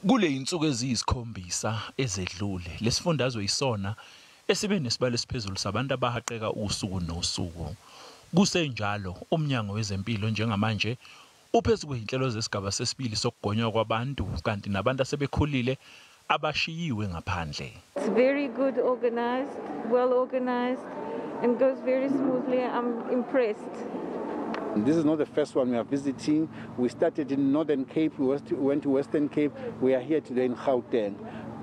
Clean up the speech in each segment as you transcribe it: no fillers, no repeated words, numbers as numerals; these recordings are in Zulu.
Kule insuku eziyisikhombisa ezedlule lesifundazwe isona esibe nesibalo esiphezulu sabantu abahaqeka usuku nosuku. Kusenjalo umnyango wezempilo njengamanje uphezu kweinhlelo zesigaba sesibili sokugonywa kwabantu kanti nabantu asebekhulile abashiyiwe ngaphandle. It's very good organized, well organized and goes very smoothly. I'm impressed. This is not the first one we are visiting. We started in Northern Cape, we went to Western Cape, we are here today in Gauteng.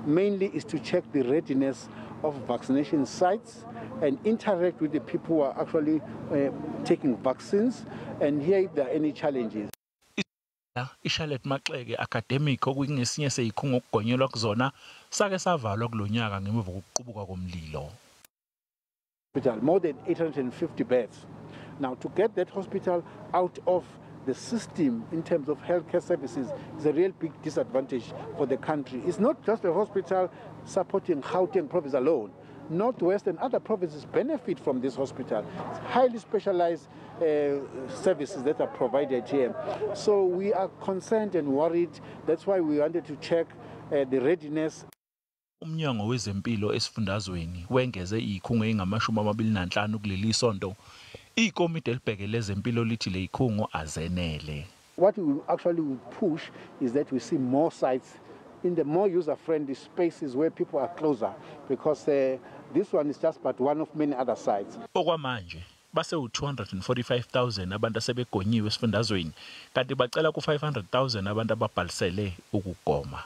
Mainly is to check the readiness of vaccination sites and interact with the people who are actually taking vaccines and hear if there are any challenges. iCharlotte Maxeke Academic okungesinye seyikhungo okugonyelwa kuzona sake savalwa kulonyaka ngemuva kokuqubuka komlilo. More than 850 beds. Now, to get that hospital out of the system in terms of healthcare services is a real big disadvantage for the country. It's not just a hospital supporting Gauteng province alone. Northwest and other provinces benefit from this hospital. It's highly specialized services that are provided here. So we are concerned and worried. That's why we wanted to check the readiness. Umnyango wezempilo esifundazweni wengeze ikhungo engama-25 kuleli sonto. Ikomiti elibhekele ezempilo lithi le ikhungo azenele. What we actually would push is that we see more sites in the more user-friendly spaces where people are closer, because this one is just but one of many other sites. Okwamanje base u245,000 abantu asebegonyiwe esifundazweni kanti bacela ku500,000 abantu ababhalisele ukugoma.